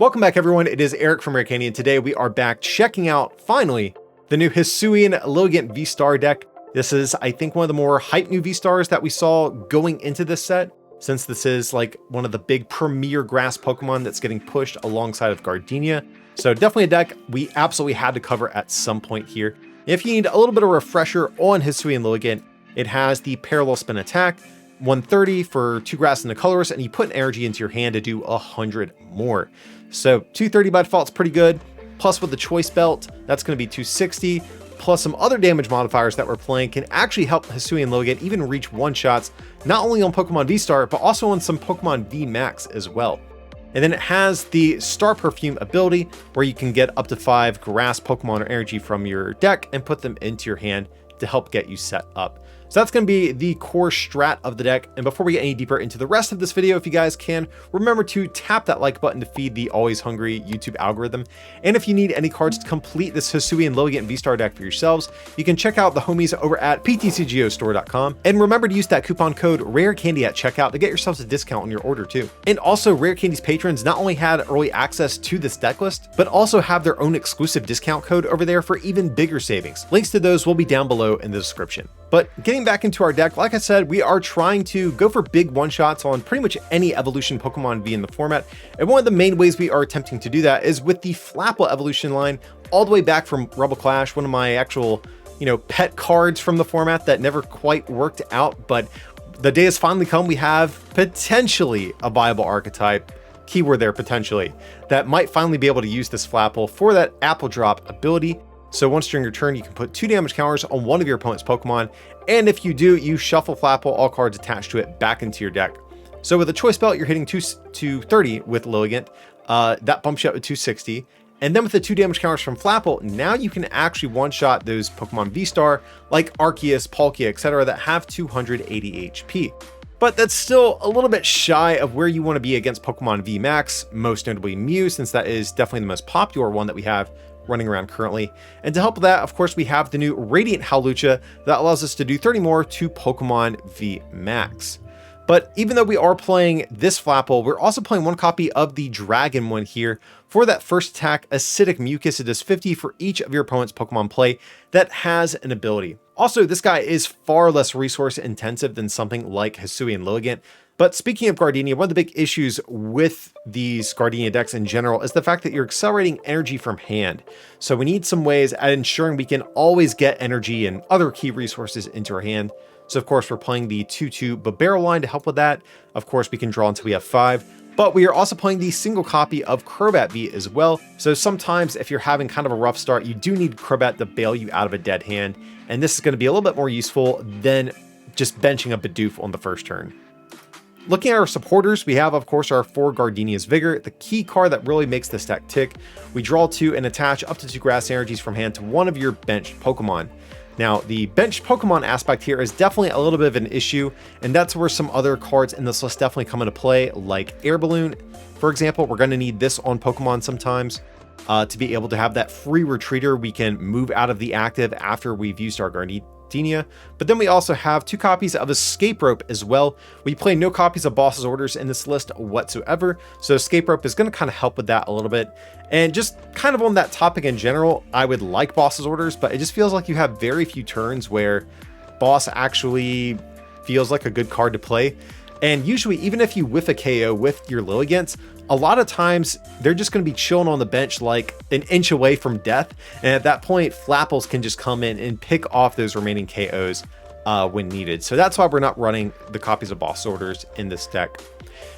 Welcome back everyone, it is Eric from Rare and today we are back checking out, finally, the new Hisuian Lilligant VSTAR deck. This is, I think, one of the more hype new VSTARs that we saw going into this set, since this is like one of the big premier grass Pokemon that's getting pushed alongside of Gardenia. So definitely a deck we absolutely had to cover at some point here. If you need a little bit of a refresher on Hisuian Lilligant, it has the parallel spin attack, 130 for 2 grass and a colorless, and you put an energy into your hand to do 100 more. So 230 by default is pretty good. Plus with the choice belt, that's going to be 260. Plus some other damage modifiers that we're playing can actually help Hisuian Lilligant even reach one-shots, not only on Pokemon V-Star, but also on some Pokemon V-Max as well. And then it has the Star Perfume ability, where you can get up to 5 grass Pokemon or energy from your deck and put them into your hand to help get you set up. So that's going to be the core strat of the deck. And before we get any deeper into the rest of this video, if you guys can, remember to tap that like button to feed the always hungry YouTube algorithm. And if you need any cards to complete this Hisuian Lilligant VSTAR deck for yourselves, you can check out the homies over at PTCGO And remember to use that coupon code RARECANDY at checkout to get yourselves a discount on your order too. And also, Rare Candy's patrons not only had early access to this deck list, but also have their own exclusive discount code over there for even bigger savings. Links to those will be down below in the description. But getting back into our deck, like I said, we are trying to go for big one-shots on pretty much any evolution Pokemon V in the format. And one of the main ways we are attempting to do that is with the Flapple evolution line, all the way back from Rebel Clash, one of my actual, pet cards from the format that never quite worked out. But the day has finally come. We have potentially a viable archetype, keyword there, potentially, that might finally be able to use this Flapple for that Apple Drop ability. So once during your turn, you can put 2 damage counters on one of your opponent's Pokemon, and if you do, you shuffle Flapple all cards attached to it back into your deck. So with a choice belt, you're hitting 230 with Lilligant, that bumps you up to 260, and then with the 2 damage counters from Flapple, now you can actually one-shot those Pokemon V-Star, like Arceus, Palkia, etc., that have 280 HP. But that's still a little bit shy of where you want to be against Pokemon V-Max, most notably Mew, since that is definitely the most popular one that we have running around currently. And to help with that, of course, we have the new Radiant Hawlucha that allows us to do 30 more to Pokemon V Max. But even though we are playing this Flapple, we're also playing one copy of the Dragon one here. For that first attack, Acidic Mucus, it does 50 for each of your opponent's Pokemon play that has an ability. Also, this guy is far less resource intensive than something like Hisuian Lilligant. But speaking of Gardenia, one of the big issues with these Gardenia decks in general is the fact that you're accelerating energy from hand. So we need some ways at ensuring we can always get energy and other key resources into our hand. So of course, we're playing the 2/2 Burrell line to help with that. Of course, we can draw until we have 5. But we are also playing the single copy of Crobat V as well. So sometimes if you're having kind of a rough start, you do need Crobat to bail you out of a dead hand. And this is going to be a little bit more useful than just benching a Bidoof on the first turn. Looking at our supporters, we have, of course, our 4 Gardenia's Vigor, the key card that really makes this deck tick. We draw 2 and attach up to 2 grass energies from hand to one of your benched Pokemon. Now, the benched Pokemon aspect here is definitely a little bit of an issue, and that's where some other cards in this list definitely come into play, like Air Balloon. For example, we're going to need this on Pokemon sometimes to be able to have that free retreater. We can move out of the active after we've used our Gardenia. But then we also have 2 copies of Escape Rope as well. We play no copies of Boss's Orders in this list whatsoever, so Escape Rope is going to kind of help with that a little bit. And just kind of on that topic in general, I would like Boss's Orders, but it just feels like you have very few turns where Boss actually feels like a good card to play. And usually, even if you whiff a KO with your Lilligants, a lot of times they're just going to be chilling on the bench like an inch away from death. And at that point, Flapples can just come in and pick off those remaining KOs when needed. So that's why we're not running the copies of Boss Orders in this deck.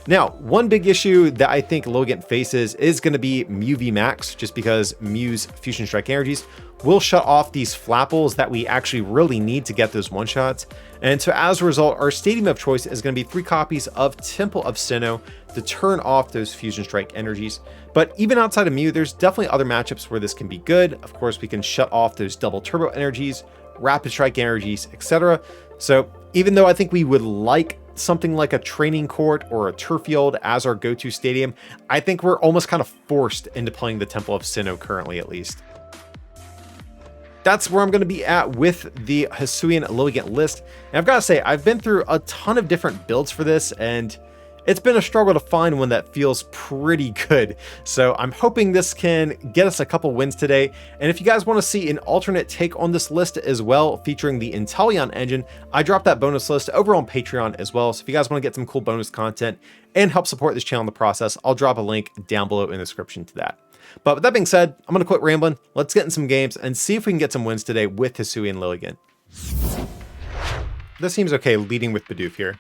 Now, one big issue that I think Lilligant faces is going to be Mew V Max, just because Mew's Fusion Strike energies will shut off these Flapples that we actually really need to get those one-shots. And so as a result, our stadium of choice is going to be 3 copies of Temple of Sinnoh to turn off those Fusion Strike energies. But even outside of Mew, there's definitely other matchups where this can be good. Of course, we can shut off those Double Turbo energies, Rapid Strike energies, etc. So even though I think we would like something like a training court or a turf field as our go-to stadium, I think we're almost kind of forced into playing the Temple of Sinnoh currently, at least. That's where I'm going to be at with the Hisuian Lilligant list. And I've got to say, I've been through a ton of different builds for this, and it's been a struggle to find one that feels pretty good. So I'm hoping this can get us a couple wins today. And if you guys want to see an alternate take on this list as well, featuring the Inteleon engine, I dropped that bonus list over on Patreon as well. So if you guys want to get some cool bonus content and help support this channel in the process, I'll drop a link down below in the description to that. But with that being said, I'm going to quit rambling. Let's get in some games and see if we can get some wins today with Hisuian Lilligant. This seems okay leading with Bidoof here.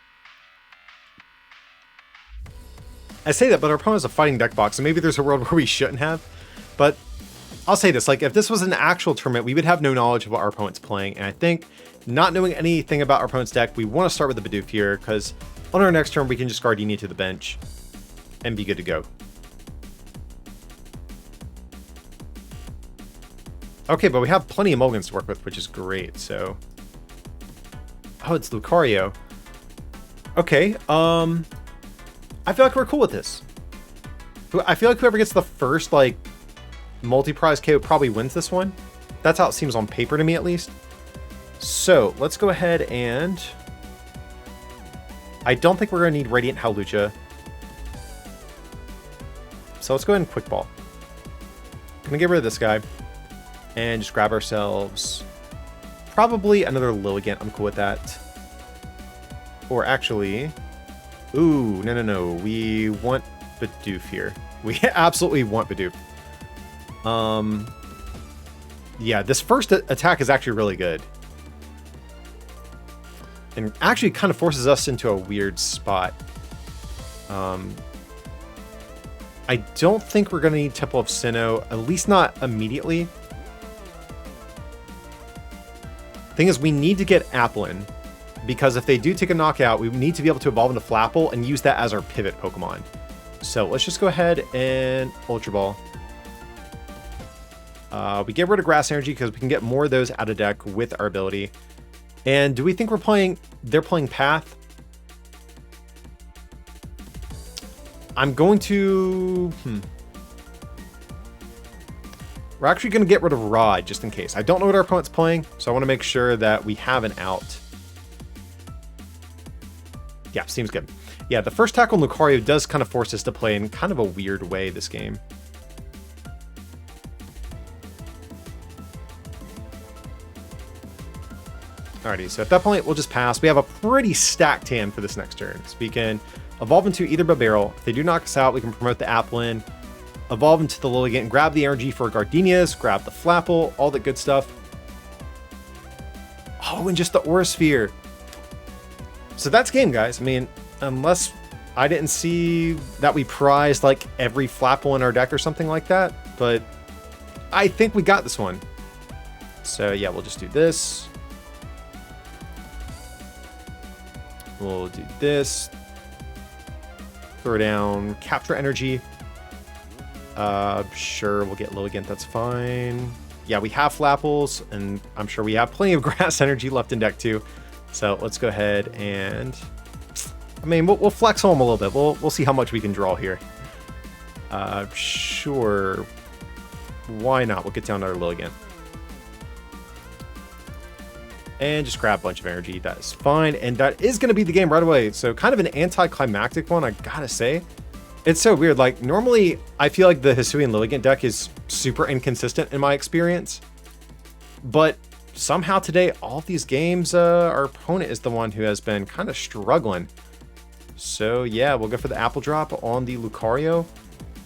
I say that, but our opponent has a fighting deck box, so maybe there's a world where we shouldn't have. But I'll say this, like, if this was an actual tournament, we would have no knowledge of what our opponent's playing. And I think not knowing anything about our opponent's deck, we want to start with the Bidoof here, because on our next turn, we can just Gardenia to the bench and be good to go. Okay, but we have plenty of mulligans to work with, which is great, so... Oh, it's Lucario. Okay, I feel like we're cool with this. I feel like whoever gets the first, like, multi-prize KO probably wins this one. That's how it seems on paper to me, at least. So, let's go ahead and... I don't think we're going to need Radiant Howlucha. So let's go ahead and Quick Ball. I'm going to get rid of this guy. And just grab ourselves... probably another Lilligant. I'm cool with that. Or actually... Ooh, no. We want Bidoof here. We absolutely want Bidoof. Yeah, this first attack is actually really good. And actually kind of forces us into a weird spot. I don't think we're going to need Temple of Sinnoh, at least not immediately. Thing is, we need to get Applin. Because if they do take a knockout, we need to be able to evolve into Flapple and use that as our pivot Pokemon. So let's just go ahead and Ultra Ball. We get rid of Grass Energy because we can get more of those out of deck with our ability. And do we think they're playing Path? I'm going to... We're actually going to get rid of Rod just in case. I don't know what our opponent's playing, so I want to make sure that we have an out. Yeah, seems good. Yeah, the first tackle on Lucario does kind of force us to play in kind of a weird way this game. Alrighty, so at that point, we'll just pass. We have a pretty stacked hand for this next turn. So we can evolve into either Burrell. If they do knock us out, we can promote the Applin, evolve into the Lilligant, grab the energy for Gardenias, grab the Flapple, all that good stuff. Oh, and just the Aura Sphere. So that's game, guys. I mean, unless I didn't see that we prized like every Flapple in our deck or something like that, but I think we got this one. So yeah, we'll just do this. We'll do this. Throw down Capture Energy. Sure, we'll get Lilligant, that's fine. Yeah, we have Flapples, and I'm sure we have plenty of Grass Energy left in deck too. So let's go ahead and, I mean, we'll flex on them a little bit. We'll see how much we can draw here. Sure. Why not? We'll get down to our Lilligant. And just grab a bunch of energy. That is fine. And that is going to be the game right away. So kind of an anticlimactic one, I gotta say. It's so weird. Like, normally, I feel like the Hisuian Lilligant deck is super inconsistent in my experience. But somehow today, all of these games, our opponent is the one who has been kind of struggling. So yeah, we'll go for the Apple Drop on the Lucario.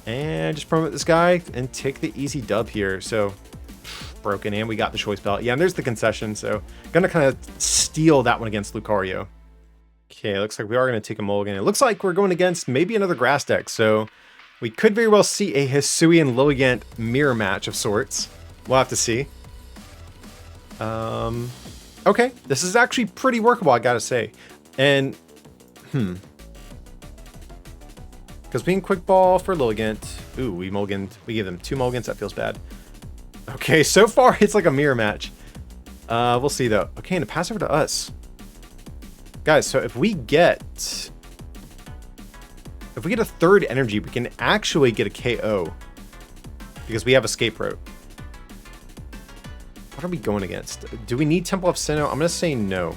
And just promote this guy and take the easy dub here. So, broken, and we got the Choice Belt. Yeah, and there's the concession. So, gonna kind of steal that one against Lucario. Okay, looks like we are going to take a mulligan. It looks like we're going against maybe another grass deck. So, we could very well see a Hisuian Lilligant mirror match of sorts. We'll have to see. Okay, this is actually pretty workable, I gotta say. And, because being Quick Ball for Lilligant. Ooh, we mulliganed. We gave them 2 mulligans. That feels bad. Okay, so far it's like a mirror match. We'll see though. Okay, and to pass over to us. Guys, so if we get a third energy, we can actually get a KO. Because we have Escape Rope. What are we going against? Do we need Temple of Sinnoh? I'm going to say no.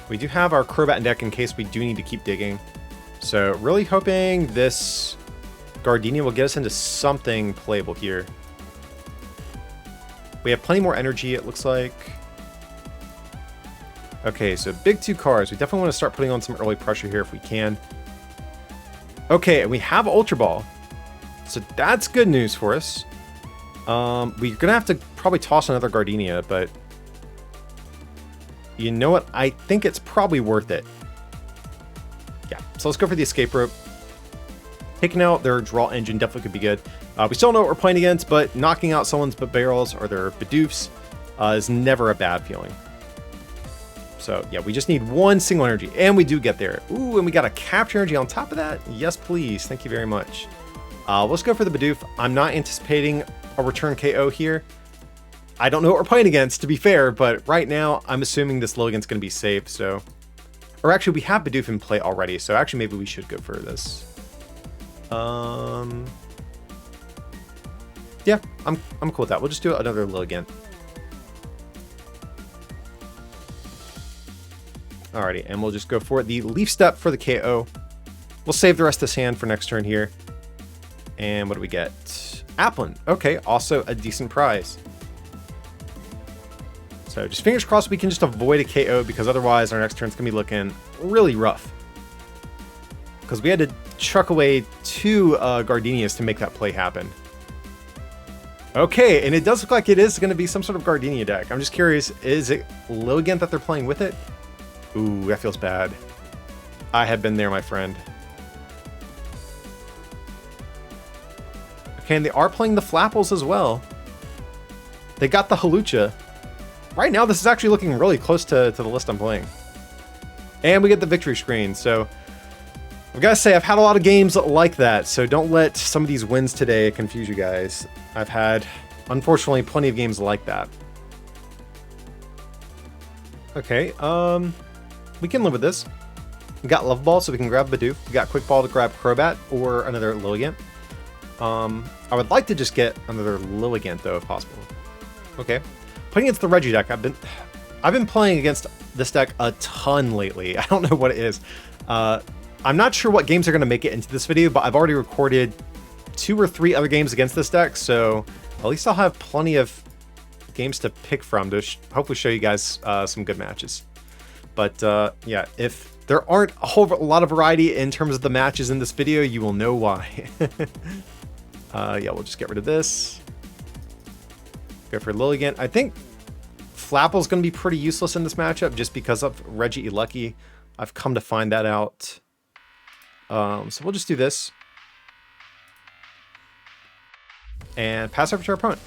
We do have our Crobat in deck in case we do need to keep digging. So really hoping this Gardenia will get us into something playable here. We have plenty more energy, it looks like. Okay, so big 2 cards. We definitely want to start putting on some early pressure here if we can. Okay, and we have Ultra Ball. So that's good news for us. We're going to have to probably toss another Gardenia, but you know what? I think it's probably worth it. Yeah, so let's go for the Escape Rope. Taking out their draw engine definitely could be good. We still know what we're playing against, but knocking out someone's barrels or their Bidoofs is never a bad feeling. So yeah, we just need 1 single energy, and we do get there. Ooh, and we got a capture energy on top of that. Yes, please. Thank you very much. Let's go for the Bidoof. I'm not anticipating a return KO here. I don't know what we're playing against, to be fair, but right now I'm assuming this Lilligant's going to be safe. So, or actually, we have Bidoof in play already, so actually maybe we should go for this. Yeah, I'm cool with that. We'll just do another Lilligant. Alrighty, and we'll just go for the Leaf Step for the KO. We'll save the rest of this hand for next turn here. And what do we get? Applin. Okay, also a decent prize. So just fingers crossed we can just avoid a KO, because otherwise our next turn's going to be looking really rough. Because we had to chuck away 2 Gardenias to make that play happen. Okay, and it does look like it is going to be some sort of Gardenia deck. I'm just curious, is it Lilligant that they're playing with it? Ooh, that feels bad. I have been there, my friend. Okay, and they are playing the Flapples as well. They got the Hulucha. Right now, this is actually looking really close to the list I'm playing. And we get the victory screen, so I've got to say, I've had a lot of games like that, so don't let some of these wins today confuse you guys. I've had, unfortunately, plenty of games like that. Okay, we can live with this. We got Love Ball, so we can grab Bidoof. We got Quick Ball to grab Crobat or another Lilligant. I would like to just get another Lilligant, though, if possible. Okay. Playing against the Regi deck, I've been playing against this deck a ton lately. I don't know what it is. I'm not sure what games are going to make it into this video, but I've already recorded 2 or 3 other games against this deck, so at least I'll have plenty of games to pick from to hopefully show you guys some good matches. But yeah, if there aren't a whole lot of variety in terms of the matches in this video, you will know why. Yeah, we'll just get rid of this. Go for Lilligant. I think Flapple's going to be pretty useless in this matchup just because of RegiLucky. I've come to find that out. So we'll just do this. And pass over to our opponent.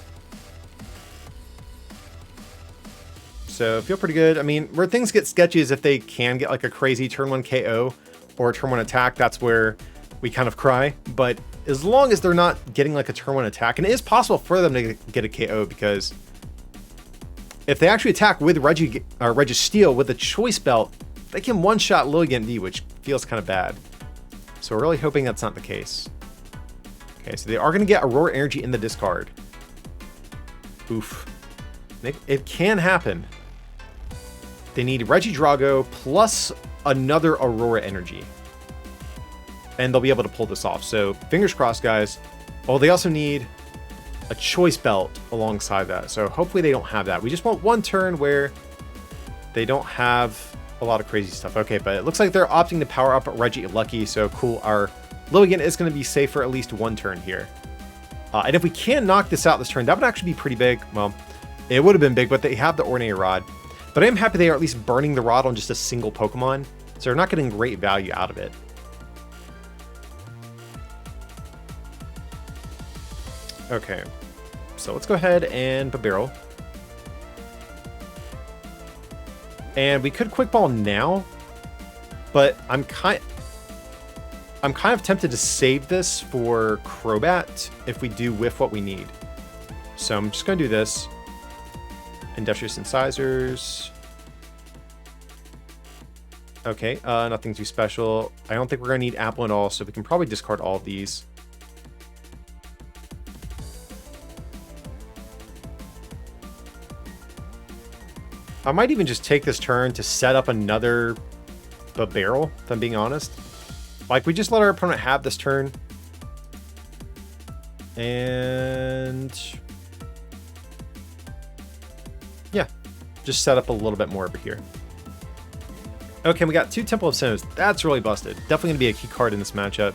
So feel pretty good. I mean, where things get sketchy is if they can get like a crazy turn 1 KO or a turn 1 attack. That's where we kind of cry. But as long as they're not getting like a turn 1 attack, and it is possible for them to get a KO, because if they actually attack with Registeel with a Choice Belt, they can one-shot Lilligant V, which feels kind of bad. So we're really hoping that's not the case. Okay, so they are going to get Aurora Energy in the discard. Oof. It can happen. They need Regidrago plus another Aurora Energy. And they'll be able to pull this off. So fingers crossed, guys. Oh, they also need a Choice Belt alongside that. So hopefully they don't have that. We just want one turn where they don't have a lot of crazy stuff. Okay, but it looks like they're opting to power up RegiLucky. So cool. Our Lilligant is going to be safe for at least one turn here. And if we can knock this out this turn, that would actually be pretty big. Well, it would have been big, but they have the Ornate Rod. But I am happy they are at least burning the rod on just a single Pokemon. So they're not getting great value out of it. Okay, so let's go ahead and Barrel. And we could Quick Ball now, but I'm kind of tempted to save this for Crobat if we do whiff what we need. So I'm just going to do this. Industrious Incisors. Okay, nothing too special. I don't think we're going to need Apple at all, so we can probably discard all of these. I might even just take this turn to set up another barrel, if I'm being honest. Like, we just let our opponent have this turn. And yeah, just set up a little bit more over here. Okay, we got 2 Temple of Snows. That's really busted. Definitely going to be a key card in this matchup.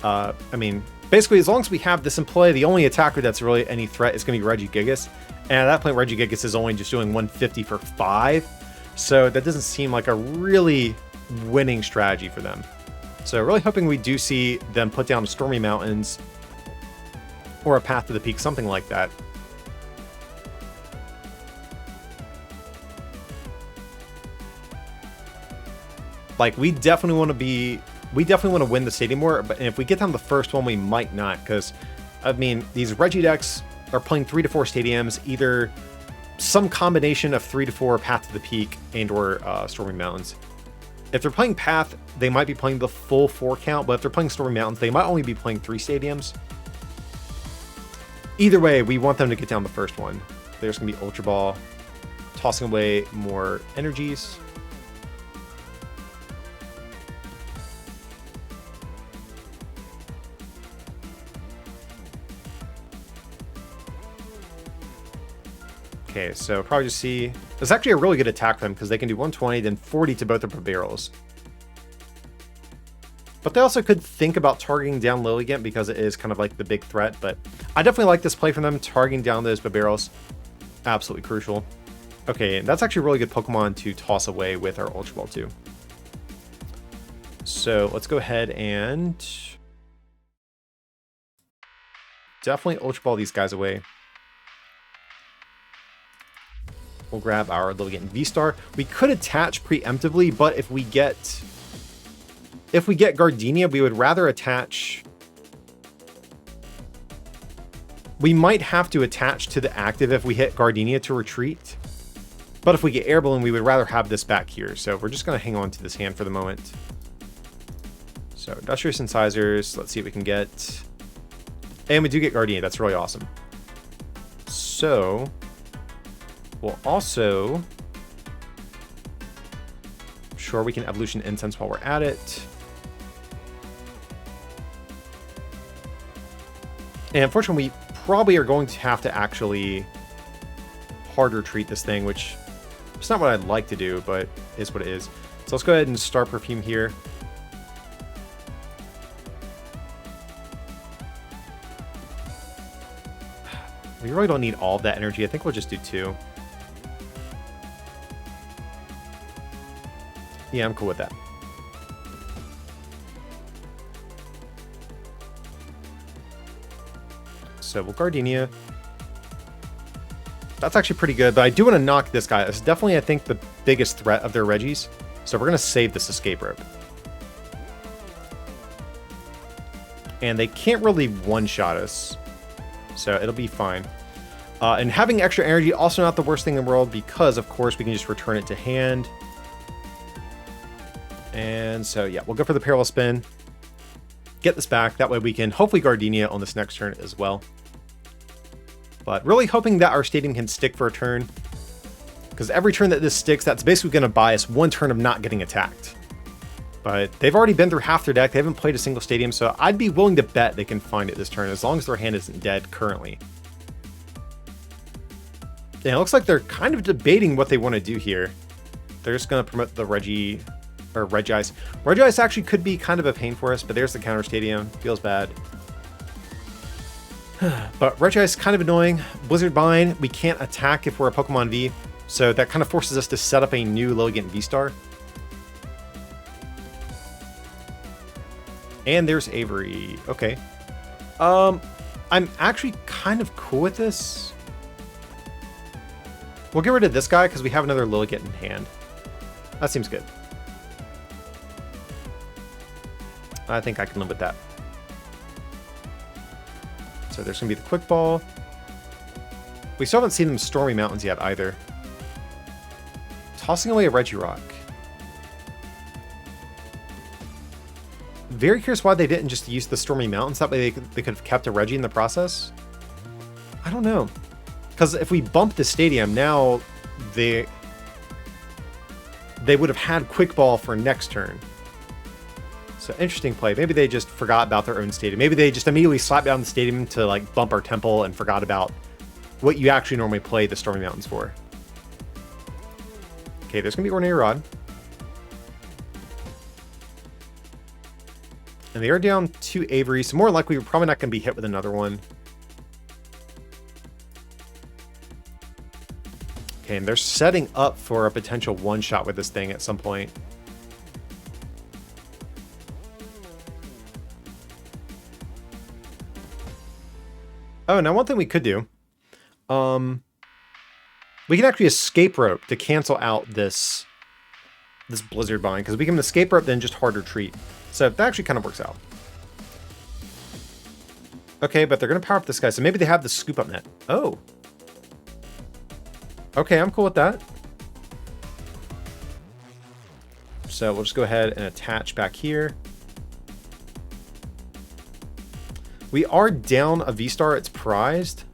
I mean, basically, as long as we have this in play, the only attacker that's really any threat is going to be RegiGigas. And at that point, RegiGigas is only just doing 150 for 5. So that doesn't seem like a really winning strategy for them. So really hoping we do see them put down Stormy Mountains or a Path to the Peak, something like that. Like, we definitely want to win the Stadium War, but if we get down the first one, we might not, because, I mean, these Regi decks are playing 3 to 4 stadiums, either some combination of 3 to 4 Path to the Peak and or Stormy Mountains. If they're playing Path, they might be playing the full 4 count, but if they're playing Stormy Mountains, they might only be playing 3 stadiums. Either way, we want them to get down the first one. There's going to be Ultra Ball, tossing away more energies. Okay, so probably just see... It's actually a really good attack for them because they can do 120, then 40 to both of their barrels. But they also could think about targeting down Lilligant because it is kind of like the big threat. But I definitely like this play from them, targeting down those barrels. Absolutely crucial. Okay, and that's actually a really good Pokemon to toss away with our Ultra Ball too. So let's go ahead and... definitely Ultra Ball these guys away. We'll grab our Lilligant VSTAR. We could attach preemptively, but if we get Gardenia, we would rather attach... We might have to attach to the active if we hit Gardenia to retreat. But if we get Air Balloon, we would rather have this back here. So we're just going to hang on to this hand for the moment. So Industrious Incisors. Let's see what we can get. And we do get Gardenia. That's really awesome. So... we'll also... sure, we can Evolution Incense while we're at it. And unfortunately, we probably are going to have to actually harder treat this thing, which it's not what I'd like to do, but is what it is. So let's go ahead and start Perfume here. We really don't need all of that energy. I think we'll just do 2. Yeah, I'm cool with that. So we'll Gardenia. That's actually pretty good, but I do want to knock this guy. It's definitely, I think, the biggest threat of their Regis. So we're going to save this Escape Rope. And they can't really one-shot us. So it'll be fine. And having extra energy, also not the worst thing in the world, because, of course, we can just return it to hand. And so, yeah, we'll go for the Parallel Spin. Get this back. That way we can hopefully Gardenia on this next turn as well. But really hoping that our Stadium can stick for a turn. Because every turn that this sticks, that's basically going to buy us 1 turn of not getting attacked. But they've already been through half their deck. They haven't played a single Stadium, so I'd be willing to bet they can find it this turn, as long as their hand isn't dead currently. And it looks like they're kind of debating what they want to do here. They're just going to promote the Regice. Regice actually could be kind of a pain for us, but there's the counter Stadium. Feels bad. But Regice kind of annoying. Blizzard Bind, we can't attack if we're a Pokemon V, so that kind of forces us to set up a new Lilligant VSTAR. And there's Avery. Okay. I'm actually kind of cool with this. We'll get rid of this guy because we have another Lilligant in hand. That seems good. I think I can live with that. So there's going to be the Quick Ball. We still haven't seen them Stormy Mountains yet either. Tossing away a Regirock. Very curious why they didn't just use the Stormy Mountains. That way they could have kept a Regi in the process. I don't know. Because if we bump the Stadium, now they would have had quick ball for next turn. So interesting play. Maybe they just forgot about their own stadium. Maybe they just immediately slapped down the stadium to like bump our temple and forgot about what you actually normally play the Stormy Mountains for. Okay, there's gonna be Ornate Rod. And they are down 2 Avery, so more likely we're probably not gonna be hit with another one. Okay, and they're setting up for a potential one-shot with this thing at some point. Oh, now one thing we could do. We can actually escape rope to cancel out this blizzard bind, because we can escape rope then just hard retreat. So that actually kind of works out. Okay, but they're going to power up this guy, so maybe they have the scoop up net. Oh. Okay, I'm cool with that. So we'll just go ahead and attach back here. We are down a V-Star. It's prized.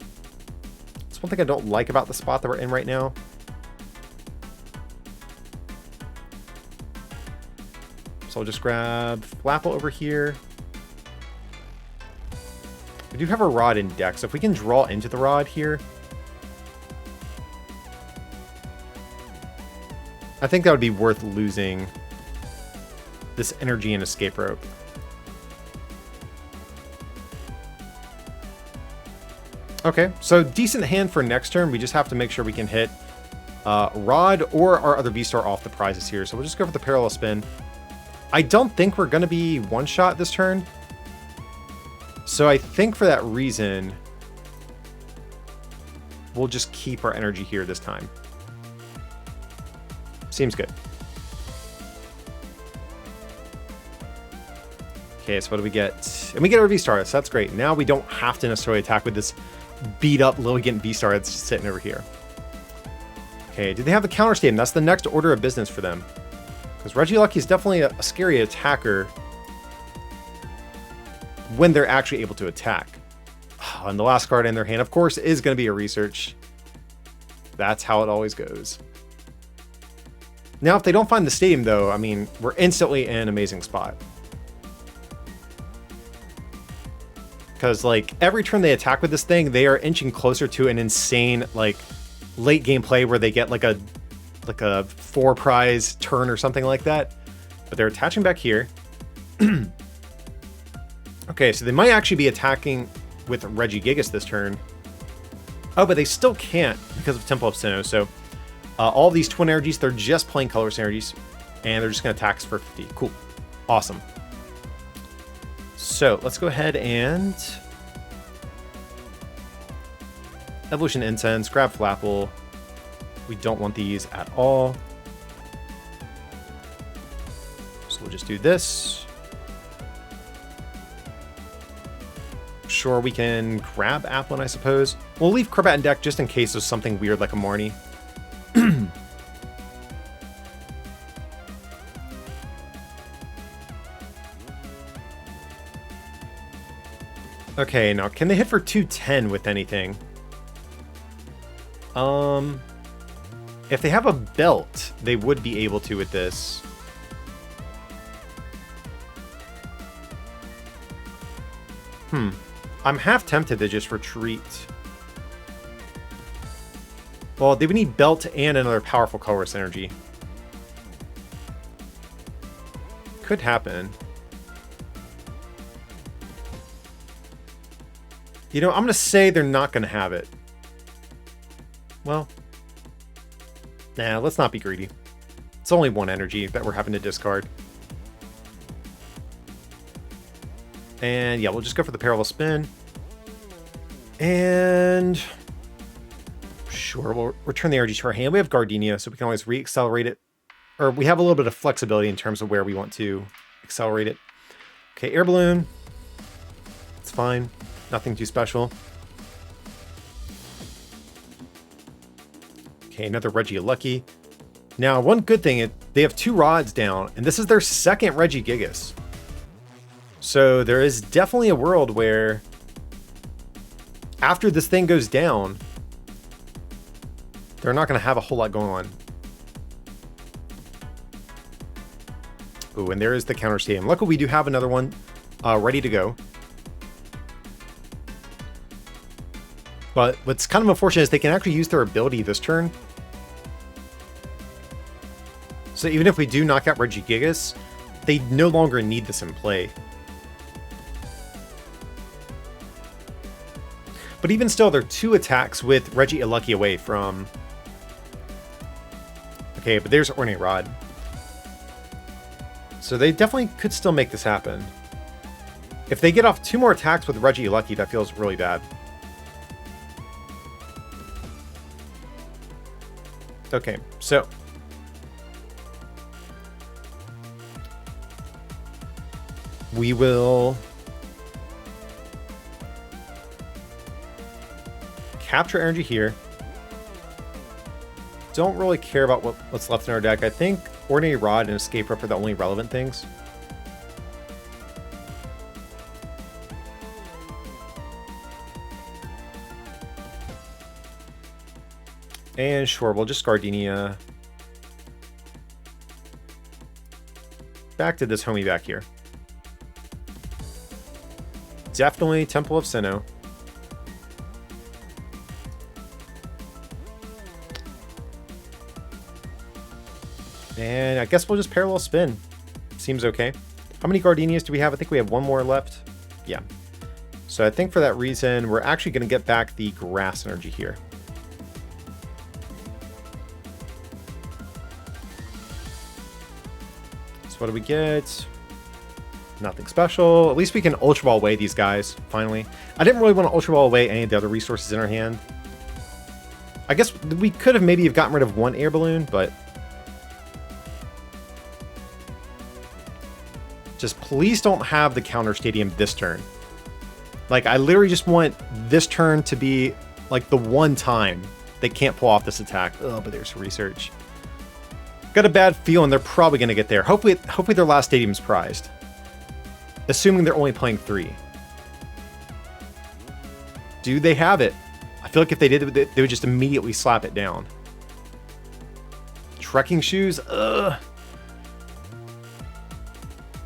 That's one thing I don't like about the spot that we're in right now. So I'll just grab Flapple over here. We do have a Rod in deck, so if we can draw into the Rod here, I think that would be worth losing this energy and escape rope. Okay, so decent hand for next turn. We just have to make sure we can hit Rod or our other V-Star off the prizes here. So we'll just go for the parallel spin. I don't think we're going to be one-shot this turn. So I think for that reason, we'll just keep our energy here this time. Seems good. Okay, so what do we get? And we get our V-Star, so that's great. Now we don't have to necessarily attack with this beat-up Lilligant V-Star that's sitting over here. Okay, do they have the counter stadium? That's the next order of business for them. Because Regilucky is definitely a scary attacker when they're actually able to attack. Oh, and the last card in their hand, of course, is going to be a research. That's how it always goes. Now, if they don't find the stadium, though, I mean, we're instantly in an amazing spot. Because, like, every turn they attack with this thing, they are inching closer to an insane, like, late game play where they get, like a 4-prize turn or something like that. But they're attaching back here. Okay, so they might actually be attacking with Regigigas this turn. Oh, but they still can't because of Temple of Sinnoh. So all these twin energies, they're just playing colorless energies. And they're just going to attack us for 50. Cool. Awesome. So let's go ahead and Evolution Incense, grab Flapple. We don't want these at all. So we'll just do this. Sure, we can grab Applin, I suppose. We'll leave Crobat in deck just in case there's something weird like a Marnie. Okay, now can they hit for 210 with anything? If they have a belt, they would be able to with this. I'm half tempted to just retreat. Well, they would need belt and another powerful colorless energy. Could happen. You know, I'm going to say they're not going to have it. Well, nah, let's not be greedy. It's only one energy that we're having to discard. And yeah, we'll just go for the parallel spin. And sure, we'll return the energy to our hand. We have Gardenia, so we can always re-accelerate it. Or we have a little bit of flexibility in terms of where we want to accelerate it. Okay, air balloon. It's fine. Nothing too special. Okay, another Regilucky. Now, one good thing, they have 2 rods down, and this is their second Regigigas. So there is definitely a world where after this thing goes down, they're not going to have a whole lot going on. Ooh, and there is the counter stadium. Luckily, we do have another one ready to go. But what's kind of unfortunate is they can actually use their ability this turn. So even if we do knock out Regigigas, they no longer need this in play. But even still, they're 2 attacks with Regilucky away from... Okay, but there's Ornate Rod. So they definitely could still make this happen. If they get off 2 more attacks with Regilucky, that feels really bad. Okay, so... we will... capture energy here. Don't really care about what's left in our deck. I think Ornate Rod and Escape Rope are the only relevant things. And sure, we'll just Gardenia. Back to this homie back here. Definitely Temple of Sinnoh. And I guess we'll just parallel spin. Seems okay. How many Gardenias do we have? I think we have 1 more left. Yeah. So I think for that reason, we're actually going to get back the grass energy here. So what do we get? Nothing special. At least we can Ultra Ball away these guys, finally. I didn't really want to Ultra Ball away any of the other resources in our hand. I guess we could have maybe gotten rid of 1 air balloon, but... just please don't have the counter stadium this turn. Like, I literally just want this turn to be, like, the one time they can't pull off this attack. Oh, but there's research. Got a bad feeling they're probably going to get there. Hopefully their last stadium's prized. Assuming they're only playing 3. Do they have it? I feel like if they did, they would just immediately slap it down. Trekking shoes? Ugh.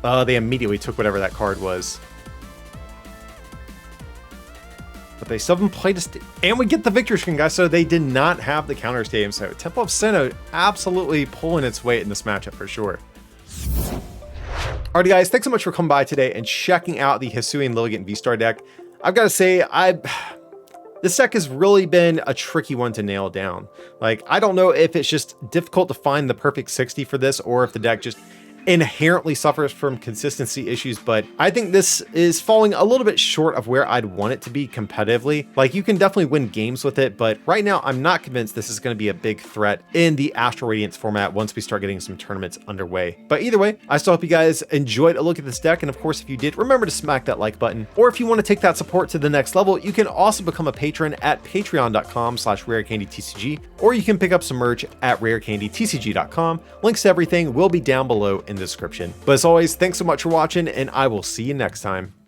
They immediately took whatever that card was. But they still haven't played a and we get the victory screen, guys. So they did not have the counter stadium. So Temple of Sinnoh absolutely pulling its weight in this matchup for sure. Alrighty, guys, thanks so much for coming by today and checking out the Hisuian Lilligant VSTAR deck. I've got to say, this deck has really been a tricky one to nail down. Like, I don't know if it's just difficult to find the perfect 60 for this, or if the deck just inherently suffers from consistency issues, but I think this is falling a little bit short of where I'd want it to be competitively. Like, you can definitely win games with it, but right now I'm not convinced this is going to be a big threat in the Astral Radiance format once we start getting some tournaments underway. But either way, I still hope you guys enjoyed a look at this deck, and of course, if you did, remember to smack that like button. Or if you want to take that support to the next level, you can also become a patron at patreon.com/rarecandytcg, or you can pick up some merch at rarecandytcg.com. Links to everything will be down below in the description. But as always, thanks so much for watching, and I will see you next time.